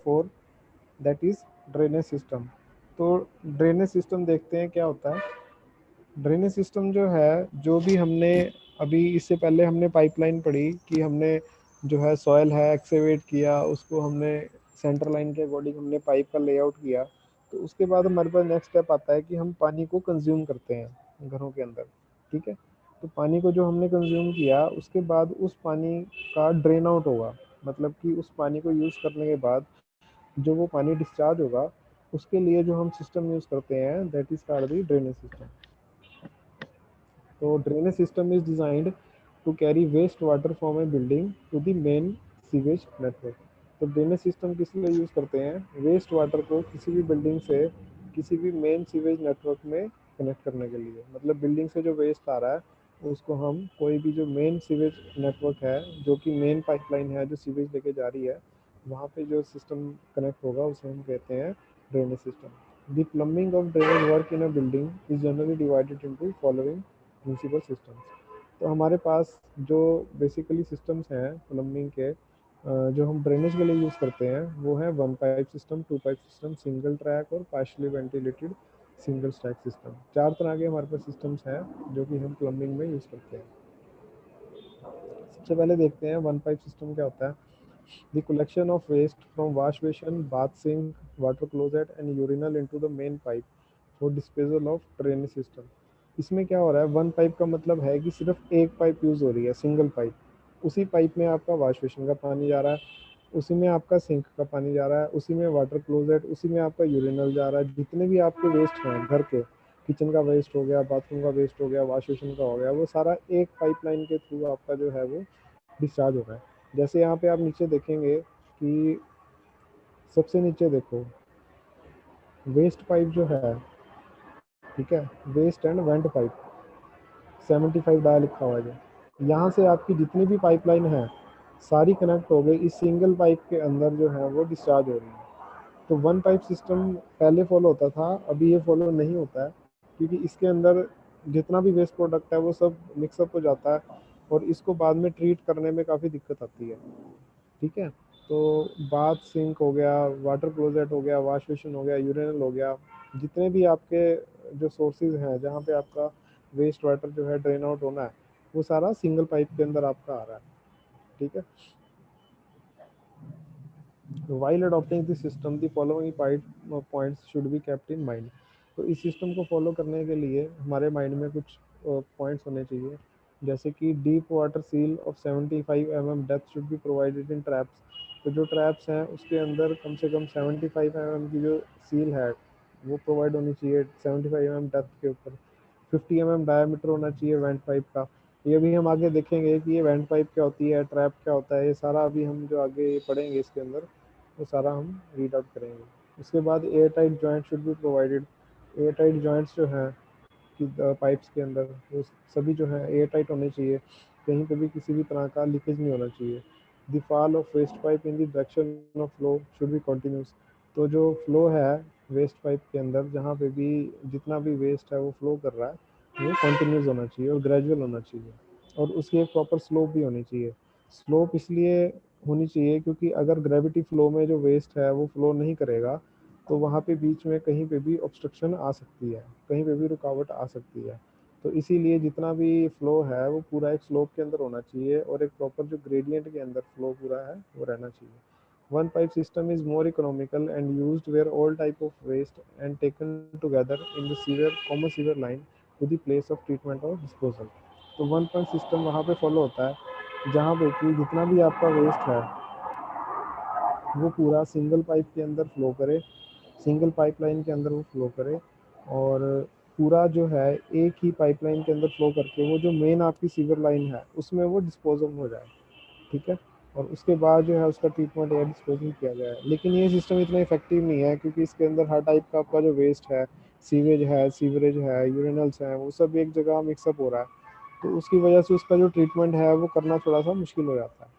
4 that is drainage system. तो drainage system देखते हैं क्या होता है। ड्रेनेज सिस्टम जो है, जो भी हमने अभी इससे पहले हमने पाइपलाइन पढ़ी कि हमने जो है सॉयल है एक्सकेवेट किया, उसको हमने सेंटर लाइन के अकॉर्डिंग हमने पाइप का लेआउट किया। तो उसके बाद हमारे पास नेक्स्ट स्टेप आता है कि हम पानी को कंज्यूम करते हैं घरों के अंदर। ठीक है, तो पानी को जो हमने कंज्यूम किया उसके बाद उस पानी का ड्रेन आउट होगा, मतलब कि उस पानी को यूज़ करने के बाद जो वो पानी डिस्चार्ज होगा, उसके लिए जो हम सिस्टम यूज़ करते हैं that is called the drainage system. तो drainage system is designed to carry waste water from a building to the main sewage network. तो ड्रेनेज सिस्टम किस लिए यूज़ करते हैं? वेस्ट वाटर को किसी भी बिल्डिंग से किसी भी मेन सीवेज नेटवर्क में कनेक्ट करने के लिए। मतलब बिल्डिंग से जो वेस्ट आ रहा है उसको हम कोई भी जो मेन सीवेज नेटवर्क है, जो कि मेन पाइपलाइन है जो सीवेज लेके जा रही है, वहाँ पे जो सिस्टम कनेक्ट होगा उसे हम कहते हैं drainage system. The plumbing of drainage work in a building is generally divided into following principal systems. तो हमारे पास जो बेसिकली सिस्टम्स हैं प्लम्बिंग के, जो हम ड्रेनेज के लिए यूज़ करते हैं वो है one pipe system, two pipe system, single track और partially ventilated single stack system. 4 तरह के हमारे पास सिस्टम्स हैं जो कि हम प्लम्बिंग में यूज़ करते हैं। सबसे पहले देखते हैं वन पाइप सिस्टम क्या होता है। The collection of waste from wash basin, bath sink, water closet and urinal into the main pipe for disposal of drainage system. इसमें क्या हो रहा है, वन पाइप का मतलब है कि सिर्फ एक पाइप यूज़ हो रही है, सिंगल पाइप। उसी पाइप में आपका वॉश बेसिन का पानी जा रहा है, उसी में आपका सिंक का पानी जा रहा है, उसी में वाटर क्लोजेट, उसी में आपका यूरिनल जा रहा है। जितने भी आपके वेस्ट हैं घर के, किचन का वेस्ट हो गया, बाथरूम का वेस्ट हो गया, वॉश बेसिन का हो गया, वो सारा एक पाइपलाइन के थ्रू आपका जो है वो डिस्चार्ज हो रहा है। जैसे यहाँ पे आप नीचे देखेंगे कि सबसे नीचे देखो वेस्ट पाइप जो है, ठीक है, waste and vent pipe 75 dia लिखा हुआ है जो, यहाँ से आपकी जितनी भी पाइपलाइन है सारी कनेक्ट हो गई इस सिंगल पाइप के अंदर जो है वो डिस्चार्ज हो रही है। तो वन पाइप सिस्टम पहले फॉलो होता था, अभी ये फॉलो नहीं होता है, क्योंकि इसके अंदर जितना भी वेस्ट प्रोडक्ट है वो सब मिक्सअप हो जाता है और इसको बाद में ट्रीट करने में काफ़ी दिक्कत आती है। ठीक है, तो बाथ सिंक हो गया, वाटर क्लोजेट हो गया, वॉश बेसिन हो गया, यूरिनल हो गया, जितने भी आपके जो सोर्सेज हैं जहाँ पे आपका वेस्ट वाटर जो है ड्रेन आउट होना है, वो सारा सिंगल पाइप के अंदर आपका आ रहा है। ठीक है, while adopting this system the following points should be kept in mind. तो इस सिस्टम को फॉलो करने के लिए हमारे माइंड में कुछ पॉइंट्स होने चाहिए, जैसे कि deep water seal of 75 mm depth should be provided in traps. तो जो ट्रैप्स हैं उसके अंदर कम से कम 75 mm की जो सील है वो प्रोवाइड होनी चाहिए 75 mm डेप्थ के ऊपर। 50 mm डायमीटर होना चाहिए वेंट पाइप का। ये भी हम आगे देखेंगे कि ये वेंट पाइप क्या होती है, ट्रैप क्या होता है, ये सारा अभी हम जो आगे पढ़ेंगे इसके अंदर वो सारा हम रीड आउट करेंगे। उसके बाद air tight joint should be provided. Air tight joints जो हैं कि पाइप्स के अंदर वो सभी जो है एयर टाइट होने चाहिए, कहीं पे भी किसी भी तरह का लीकेज नहीं होना चाहिए। The fall of waste pipe in the direction of flow should be continuous. तो जो फ्लो है वेस्ट पाइप के अंदर, जहाँ पे भी जितना भी वेस्ट है वो फ्लो कर रहा है वो कंटिन्यूस होना चाहिए और ग्रेजुअल होना चाहिए, और उसकी एक प्रॉपर स्लोप भी होनी चाहिए। स्लोप इसलिए होनी चाहिए क्योंकि अगर ग्रेविटी फ्लो में जो वेस्ट है वो फ्लो नहीं करेगा तो वहाँ पे बीच में कहीं पे भी ऑब्स्ट्रक्शन आ सकती है, कहीं पे भी रुकावट आ सकती है। तो इसीलिए जितना भी फ्लो है वो पूरा एक स्लोप के अंदर होना चाहिए और एक प्रॉपर जो ग्रेडियंट के अंदर फ्लो पूरा है वो रहना चाहिए। One pipe system is more economical and used where all type of waste and taken together in the sewer common sewer line to the place of treatment और डिस्पोजल। तो वन पाइप सिस्टम वहाँ पे follow होता है जहाँ पे कि जितना भी आपका वेस्ट है वो पूरा सिंगल पाइप के अंदर फ्लो करे, सिंगल पाइपलाइन के अंदर वो फ्लो करे, और पूरा जो है एक ही पाइपलाइन के अंदर फ्लो करके वो जो मेन आपकी सीवर लाइन है उसमें वो डिस्पोजल हो जाए। ठीक है, और उसके बाद जो है उसका ट्रीटमेंट या डिस्पोजल किया जाए। लेकिन ये सिस्टम इतना इफेक्टिव नहीं है क्योंकि इसके अंदर हर टाइप का आपका जो वेस्ट है, सीवेज है, सीवरेज है, यूरिनल्स हैं, वो सब एक जगह मिक्सअप हो रहा है, तो उसकी वजह से उसका जो ट्रीटमेंट है वो करना थोड़ा सा मुश्किल हो जाता है।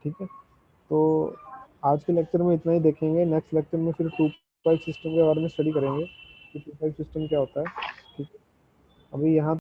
ठीक है, तो आज के लेक्चर में इतना ही देखेंगे। नेक्स्ट लेक्चर में फिर टू पाइप सिस्टम के बारे में स्टडी करेंगे कि टू पाइप सिस्टम क्या होता है। ठीक है, अभी यहाँ